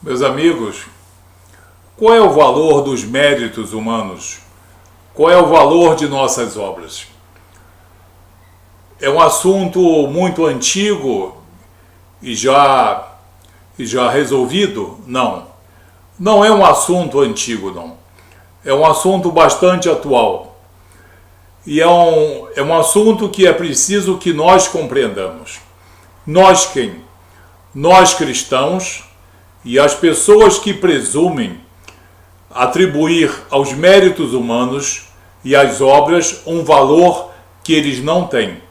Meus amigos, qual é o valor dos méritos humanos? Qual é o valor de nossas obras? É um assunto muito antigo e já resolvido? Não. Não é um assunto antigo, não. É um assunto bastante atual. E é um assunto que é preciso que nós compreendamos. Nós quem? Nós cristãos e as pessoas que presumem atribuir aos méritos humanos e às obras um valor que eles não têm.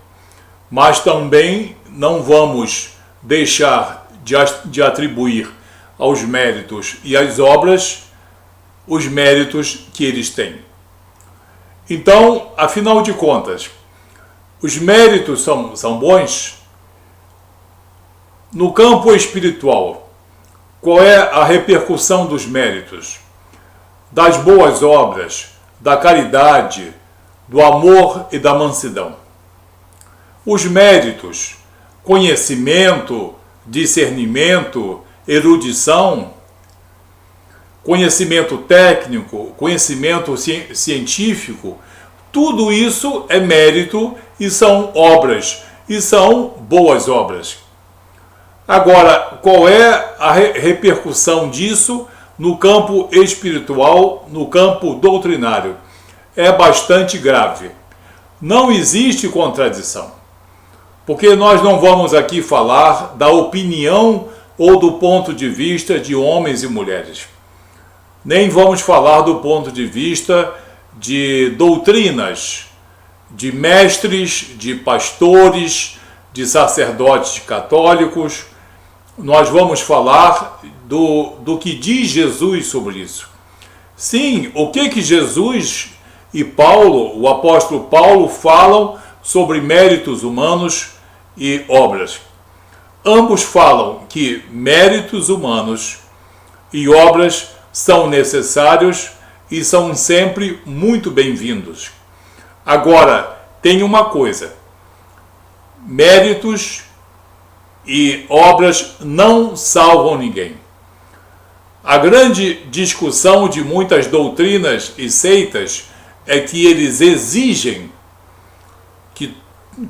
Mas também não vamos deixar de atribuir aos méritos e às obras os méritos que eles têm. Então, afinal de contas, os méritos são bons? No campo espiritual, qual é a repercussão dos méritos? Das boas obras, da caridade, do amor e da mansidão. Os méritos, conhecimento, discernimento, erudição, conhecimento técnico, conhecimento científico, tudo isso é mérito e são obras, e são boas obras. Agora, qual é a repercussão disso no campo espiritual, no campo doutrinário? É bastante grave. Não existe contradição, porque nós não vamos aqui falar da opinião ou do ponto de vista de homens e mulheres. Nem vamos falar do ponto de vista de doutrinas, de mestres, de pastores, de sacerdotes católicos. Nós vamos falar do que diz Jesus sobre isso. Sim, o que Jesus e Paulo, o apóstolo Paulo, falam sobre méritos humanos e obras. Ambos falam que méritos humanos e obras são necessários e são sempre muito bem-vindos. Agora, tem uma coisa: méritos e obras não salvam ninguém. A grande discussão de muitas doutrinas e seitas é que eles exigem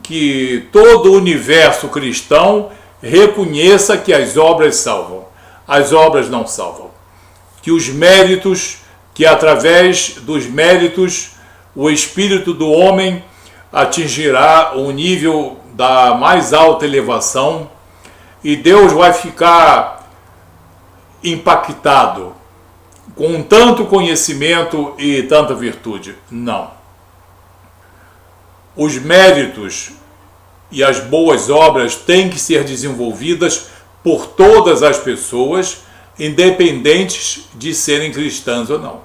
que todo o universo cristão reconheça que as obras salvam. As obras não salvam. Que os méritos, que através dos méritos o espírito do homem atingirá o nível da mais alta elevação e Deus vai ficar impactado com tanto conhecimento e tanta virtude. Não. Os méritos e as boas obras têm que ser desenvolvidas por todas as pessoas, independentes de serem cristãs ou não.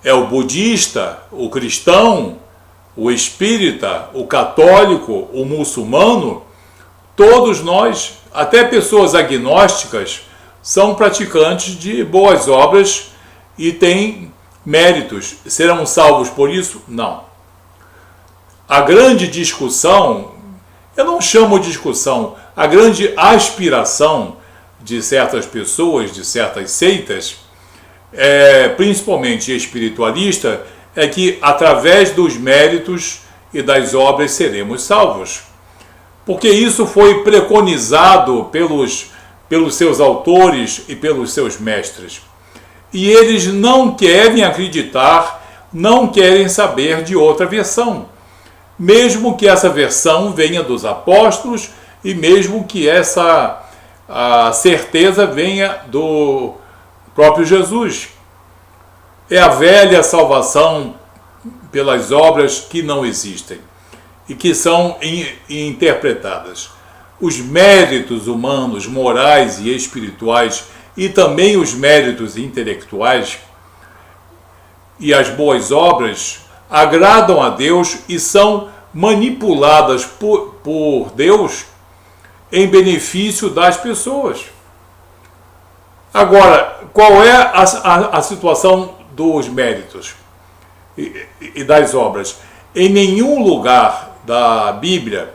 É o budista, o cristão, o espírita, o católico, o muçulmano, todos nós, até pessoas agnósticas, são praticantes de boas obras e têm méritos. Serão salvos por isso? Não. A grande discussão, eu não chamo de discussão, a grande aspiração de certas pessoas, de certas seitas, principalmente espiritualista, é que através dos méritos e das obras seremos salvos. Porque isso foi preconizado pelos seus autores e pelos seus mestres. E eles não querem acreditar, não querem saber de outra versão. Mesmo que essa versão venha dos apóstolos e mesmo que a certeza venha do próprio Jesus. É a velha salvação pelas obras que não existem e que são interpretadas. Os méritos humanos, morais e espirituais e também os méritos intelectuais e as boas obras agradam a Deus e são manipuladas por Deus em benefício das pessoas. Agora, qual é a situação dos méritos e das obras? Em nenhum lugar da Bíblia,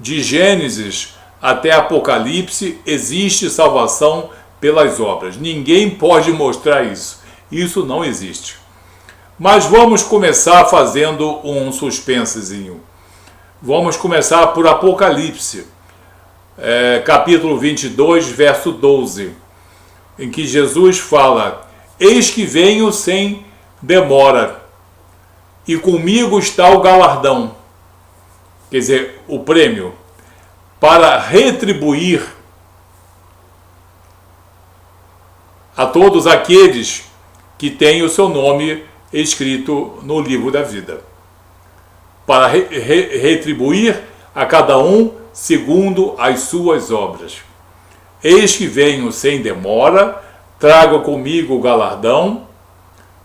de Gênesis até Apocalipse, existe salvação pelas obras. Ninguém pode mostrar isso. Isso não existe. Mas vamos começar fazendo um suspensezinho. Vamos começar por Apocalipse, capítulo 22, verso 12, em que Jesus fala: eis que venho sem demora, e comigo está o galardão, quer dizer, o prêmio, para retribuir a todos aqueles que têm o seu nome escrito no livro da vida. Para retribuir a cada um segundo as suas obras. Eis que venho sem demora, trago comigo o galardão,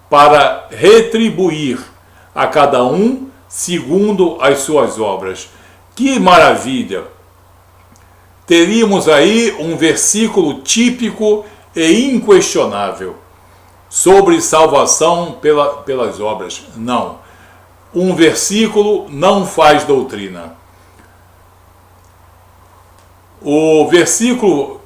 para retribuir a cada um segundo as suas obras. Que maravilha! Teríamos aí um versículo típico e inquestionável sobre salvação pelas obras. Não. Um versículo não faz doutrina. O versículo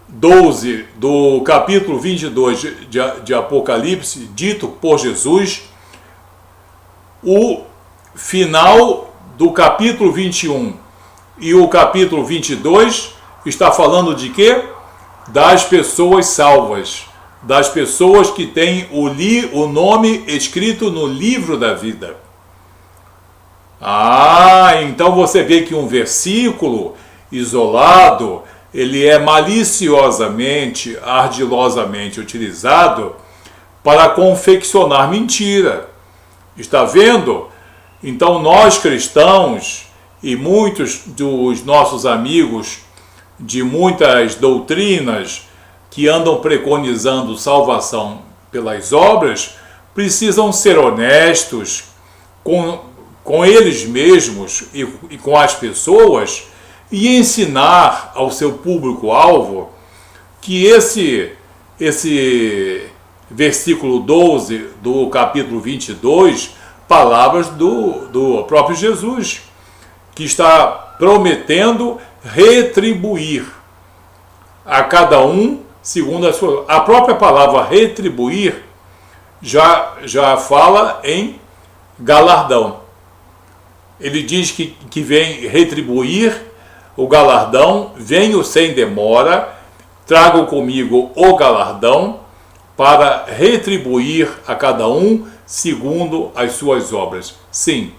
12 do capítulo 22 de Apocalipse, dito por Jesus, o final do capítulo 21 e o capítulo 22 está falando de quê? Das pessoas salvas, das pessoas que têm o nome escrito no livro da vida. Então você vê que um versículo isolado, ele é maliciosamente, ardilosamente utilizado para confeccionar mentira. Está vendo? Então nós cristãos e muitos dos nossos amigos de muitas doutrinas que andam preconizando salvação pelas obras, precisam ser honestos com eles mesmos e com as pessoas e ensinar ao seu público-alvo que esse versículo 12 do capítulo 22, palavras do próprio Jesus, que está prometendo retribuir a cada um segundo a sua. A própria palavra retribuir já fala em galardão. Ele diz que vem retribuir o galardão, venho sem demora, trago comigo o galardão para retribuir a cada um segundo as suas obras. Sim.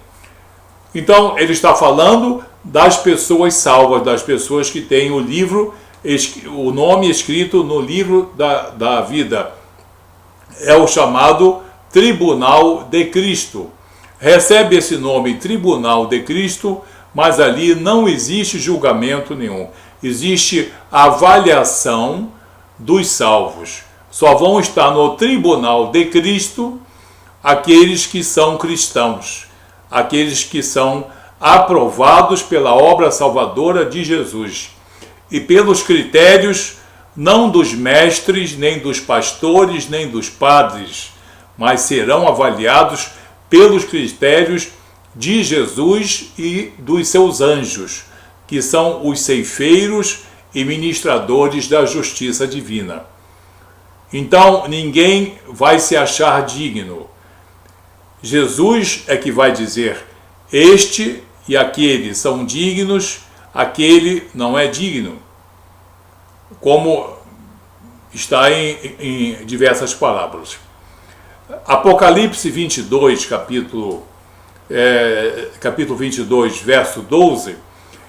Então ele está falando das pessoas salvas, das pessoas que têm o nome escrito no livro da vida. É o chamado Tribunal de Cristo. Recebe esse nome, Tribunal de Cristo, mas ali não existe julgamento nenhum. Existe avaliação dos salvos. Só vão estar no Tribunal de Cristo aqueles que são cristãos, aqueles que são aprovados pela obra salvadora de Jesus e pelos critérios não dos mestres, nem dos pastores, nem dos padres, mas serão avaliados pelos critérios de Jesus e dos seus anjos, que são os ceifeiros e ministradores da justiça divina. Então ninguém vai se achar digno. Jesus é que vai dizer: este e aquele são dignos, aquele não é digno. Como está em diversas palavras. Apocalipse 22, capítulo 22, verso 12,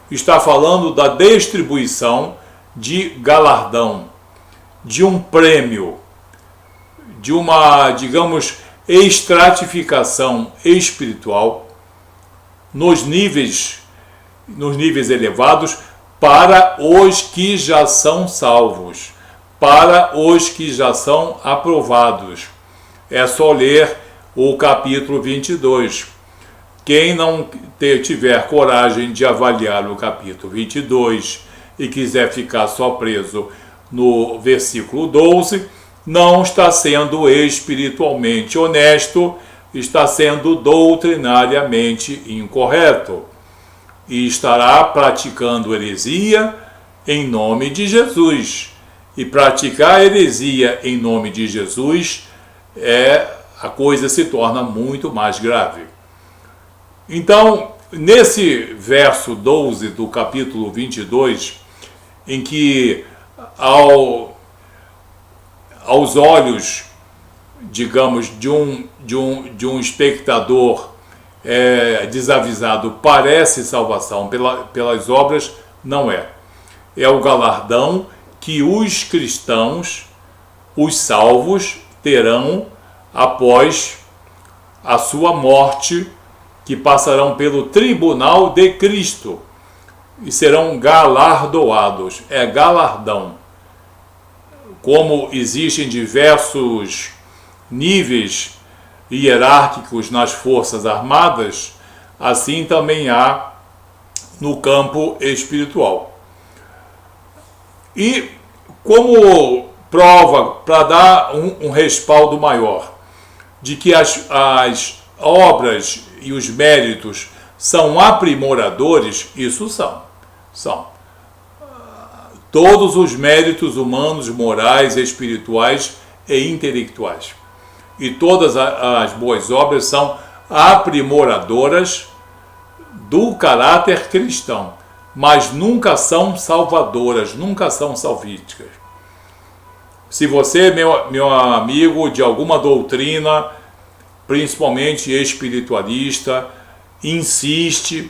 está falando da distribuição de galardão, de um prêmio, de uma, digamos, estratificação espiritual nos níveis elevados para os que já são salvos, para os que já são aprovados. É só ler o capítulo 22. Quem não tiver coragem de avaliar o capítulo 22 e quiser ficar só preso no versículo 12, não está sendo espiritualmente honesto, está sendo doutrinariamente incorreto e estará praticando heresia em nome de Jesus e praticar heresia em nome de Jesus, a coisa se torna muito mais grave. Então, nesse verso 12 do capítulo 22, em que aos olhos, digamos, de um espectador desavisado, parece salvação pelas obras, não é. É o galardão que os cristãos, os salvos, terão após a sua morte, que passarão pelo tribunal de Cristo e serão galardoados. É galardão. Como existem diversos níveis hierárquicos nas Forças Armadas, assim também há no campo espiritual. E como prova, para dar um respaldo maior, de que as obras e os méritos são aprimoradores, isso são. Todos os méritos humanos, morais, espirituais e intelectuais. E todas as boas obras são aprimoradoras do caráter cristão, mas nunca são salvadoras, nunca são salvíficas. Se você, meu amigo, de alguma doutrina, principalmente espiritualista, insiste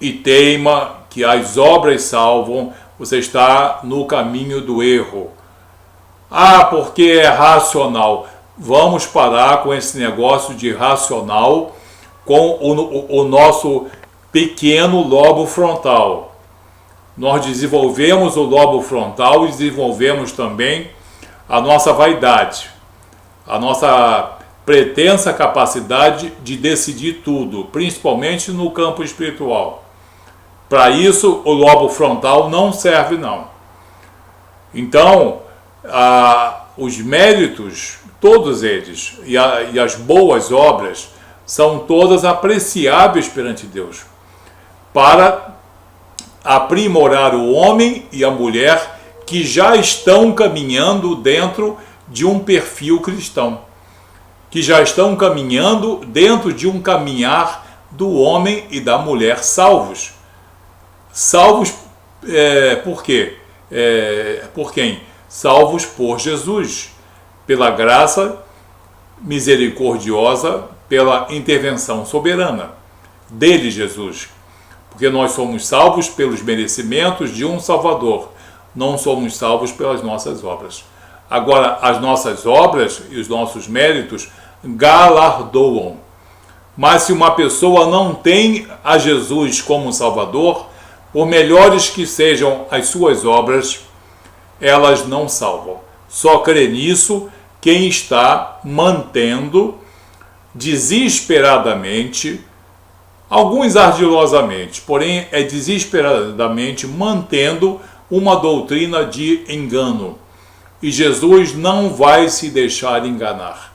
e teima que as obras salvam, você está no caminho do erro. Porque é racional. Vamos parar com esse negócio de racional com o nosso pequeno lobo frontal. Nós desenvolvemos o lobo frontal e desenvolvemos também a nossa vaidade, a nossa pretensa capacidade de decidir tudo, principalmente no campo espiritual. Para isso, o lobo frontal não serve, não. Então, os méritos, todos eles, e as boas obras, são todas apreciáveis perante Deus, para aprimorar o homem e a mulher que já estão caminhando dentro de um perfil cristão, que já estão caminhando dentro de um caminhar do homem e da mulher salvos. Salvos por quê? Por quem? Salvos por Jesus, pela graça misericordiosa, pela intervenção soberana dele, Jesus. Porque nós somos salvos pelos merecimentos de um Salvador, não somos salvos pelas nossas obras. Agora, as nossas obras e os nossos méritos galardoam. Mas se uma pessoa não tem a Jesus como Salvador, por melhores que sejam as suas obras, elas não salvam. Só crê nisso quem está mantendo desesperadamente, alguns ardilosamente, porém é desesperadamente mantendo uma doutrina de engano. E Jesus não vai se deixar enganar.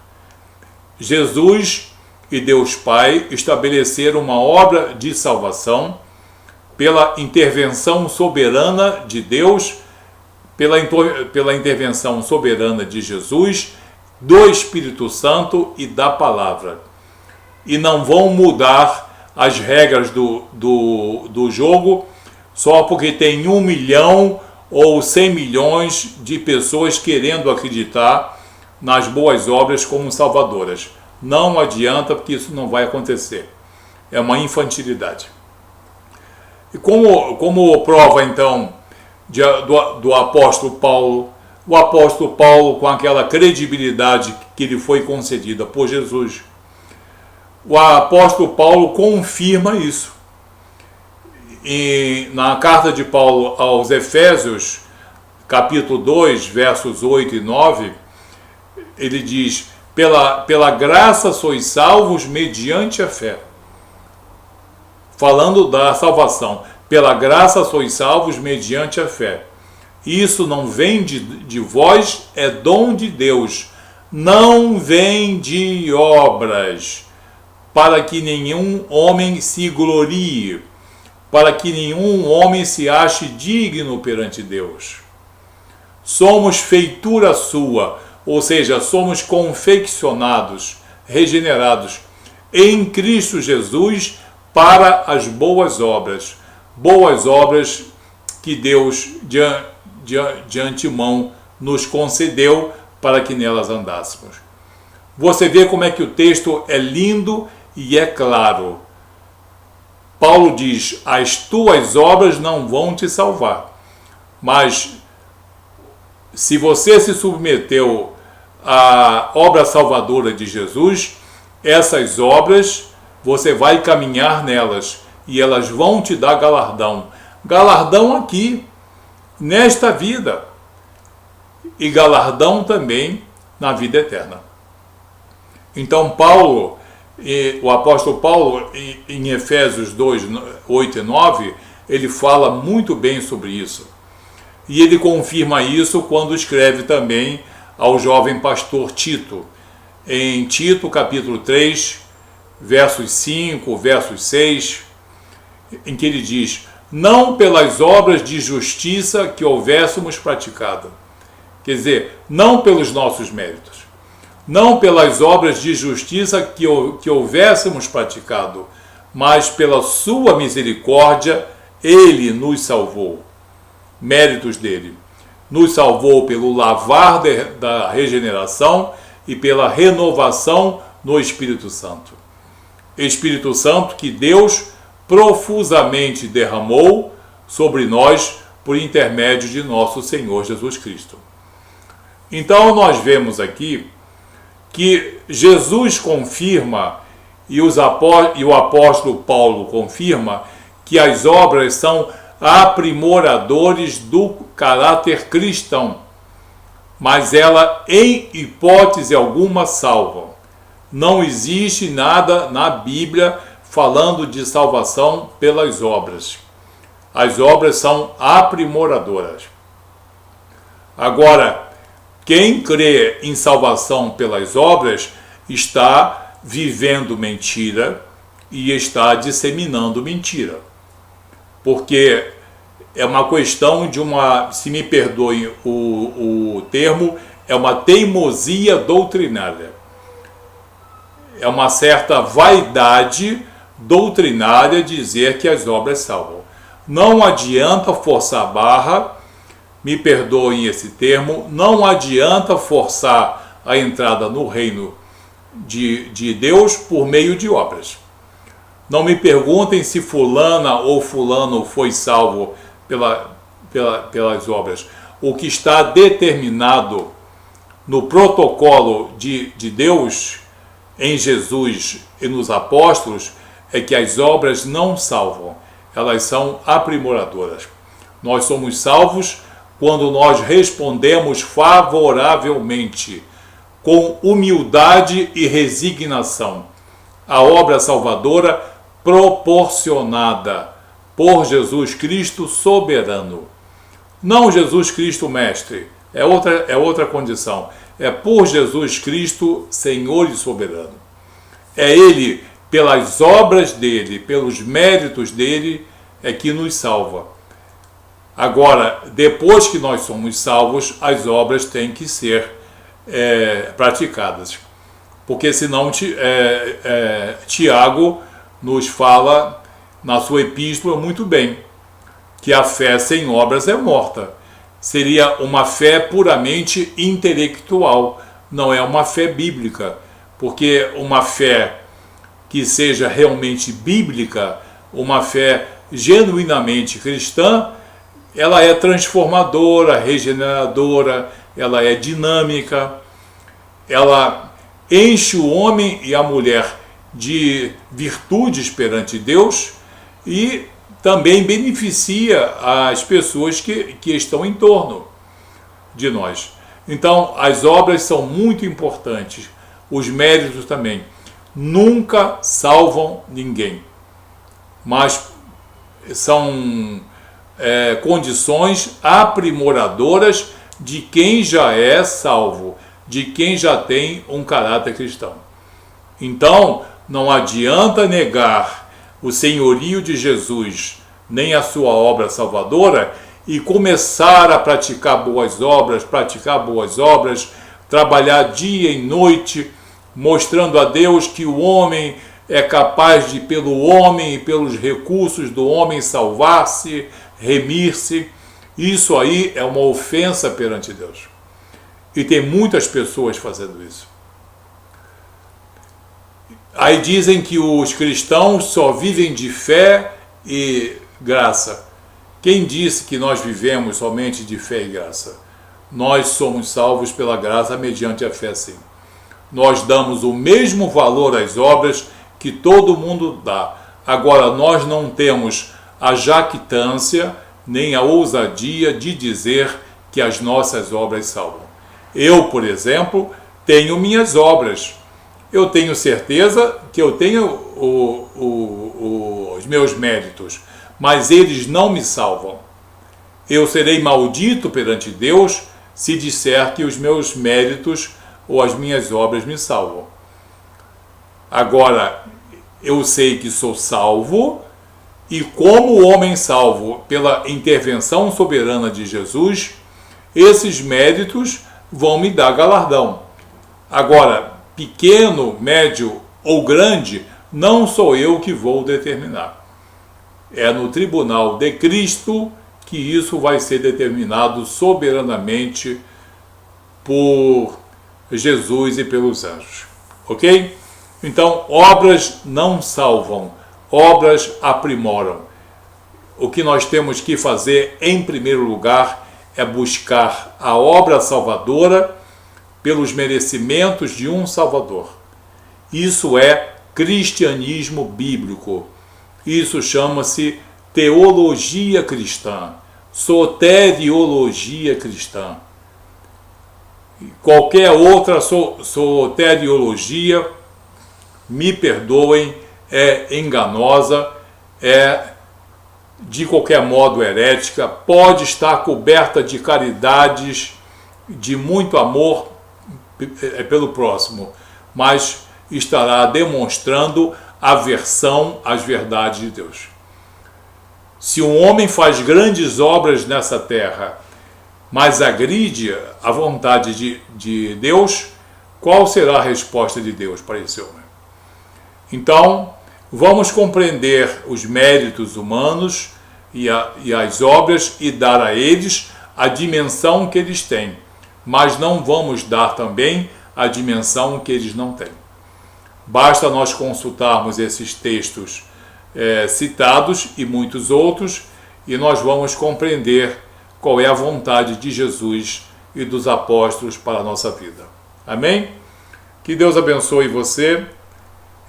Jesus e Deus Pai estabeleceram uma obra de salvação pela intervenção soberana de Deus, pela intervenção soberana de Jesus, do Espírito Santo e da Palavra. E não vão mudar as regras do jogo só porque tem 1 milhão ou 100 milhões de pessoas querendo acreditar nas boas obras como salvadoras. Não adianta, porque isso não vai acontecer. É uma infantilidade. E como prova, então, do apóstolo Paulo, o apóstolo Paulo, com aquela credibilidade que lhe foi concedida por Jesus, o apóstolo Paulo confirma isso. E na carta de Paulo aos Efésios, capítulo 2, versos 8 e 9, ele diz: pela graça sois salvos mediante a fé. Falando da salvação, pela graça sois salvos mediante a fé. Isso não vem de vós, é dom de Deus, não vem de obras, para que nenhum homem se glorie, para que nenhum homem se ache digno perante Deus. somos feitura sua, ou seja, somos confeccionados, regenerados em Cristo Jesus para as boas obras que Deus de antemão nos concedeu para que nelas andássemos. Você vê como é que o texto é lindo e é claro. Paulo diz: as tuas obras não vão te salvar, mas se você se submeteu à obra salvadora de Jesus, essas obras você vai caminhar nelas e elas vão te dar galardão. Galardão aqui, nesta vida, e galardão também na vida eterna. Então Paulo, o apóstolo Paulo, em Efésios 2, 8 e 9, ele fala muito bem sobre isso. E ele confirma isso quando escreve também ao jovem pastor Tito, em Tito capítulo 3, versos 5, versos 6, em que ele diz: não pelas obras de justiça que houvéssemos praticado. Quer dizer, não pelos nossos méritos, não pelas obras de justiça que houvéssemos praticado, mas pela sua misericórdia, ele nos salvou. Méritos dele. Nos salvou pelo lavar da regeneração e pela renovação no Espírito Santo. Espírito Santo que Deus profusamente derramou sobre nós por intermédio de nosso Senhor Jesus Cristo. Então nós vemos aqui que Jesus confirma e o apóstolo Paulo confirma que as obras são aprimoradores do caráter cristão, mas ela em hipótese alguma salvam. Não existe nada na Bíblia falando de salvação pelas obras. As obras são aprimoradoras. Agora, quem crê em salvação pelas obras está vivendo mentira e está disseminando mentira. Porque é uma questão de se me perdoem o termo, é uma teimosia doutrinária. É uma certa vaidade doutrinária dizer que as obras salvam. Não adianta forçar a barra, me perdoem esse termo, não adianta forçar a entrada no reino de Deus por meio de obras. Não me perguntem se fulana ou fulano foi salvo pelas obras. O que está determinado no protocolo de Deus, em Jesus e nos apóstolos, é que as obras não salvam, elas são aprimoradoras. Nós somos salvos quando nós respondemos favoravelmente, com humildade e resignação, à obra salvadora proporcionada por Jesus Cristo soberano. Não Jesus Cristo mestre, é outra condição. É por Jesus Cristo Senhor e soberano. É Ele, pelas obras dele, pelos méritos dele, é que nos salva. Agora, depois que nós somos salvos, as obras têm que ser praticadas. Porque senão Tiago nos fala na sua epístola muito bem, que a fé sem obras é morta. Seria uma fé puramente intelectual, não é uma fé bíblica, porque uma fé que seja realmente bíblica, uma fé genuinamente cristã, ela é transformadora, regeneradora, ela é dinâmica, ela enche o homem e a mulher de virtudes perante Deus e também beneficia as pessoas que estão em torno de nós. Então, as obras são muito importantes, os méritos também. Nunca salvam ninguém, mas são condições aprimoradoras de quem já é salvo, de quem já tem um caráter cristão. Então, não adianta negar o senhorio de Jesus, nem a sua obra salvadora, e começar a praticar boas obras, trabalhar dia e noite, mostrando a Deus que o homem é capaz de, pelo homem e pelos recursos do homem, salvar-se, remir-se. Isso aí é uma ofensa perante Deus. E tem muitas pessoas fazendo isso. Aí dizem que os cristãos só vivem de fé e graça. Quem disse que nós vivemos somente de fé e graça? Nós somos salvos pela graça mediante a fé, sim. Nós damos o mesmo valor às obras que todo mundo dá. Agora, nós não temos a jactância nem a ousadia de dizer que as nossas obras salvam. Eu, por exemplo, tenho minhas obras. Eu tenho certeza que eu tenho os meus méritos, mas eles não me salvam. Eu serei maldito perante Deus se disser que os meus méritos ou as minhas obras me salvam. Agora, eu sei que sou salvo, e como homem salvo pela intervenção soberana de Jesus, esses méritos vão me dar galardão. Agora, pequeno, médio ou grande, não sou eu que vou determinar. É no tribunal de Cristo que isso vai ser determinado soberanamente por Jesus e pelos anjos. Ok? Então, obras não salvam, obras aprimoram. O que nós temos que fazer, em primeiro lugar, é buscar a obra salvadora pelos merecimentos de um Salvador. Isso é cristianismo bíblico. Isso chama-se teologia cristã, soteriologia cristã. Qualquer outra soteriologia, me perdoem, é enganosa, é de qualquer modo herética, pode estar coberta de caridades, de muito amor pelo próximo, mas estará demonstrando aversão às verdades de Deus. Se um homem faz grandes obras nessa terra, mas agride a vontade de Deus, qual será a resposta de Deus para esse homem? Então, vamos compreender os méritos humanos e as obras e dar a eles a dimensão que eles têm, mas não vamos dar também a dimensão que eles não têm. Basta nós consultarmos esses textos citados e muitos outros, e nós vamos compreender qual é a vontade de Jesus e dos apóstolos para a nossa vida. Amém? Que Deus abençoe você,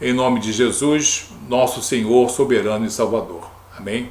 em nome de Jesus, nosso Senhor, soberano e Salvador. Amém?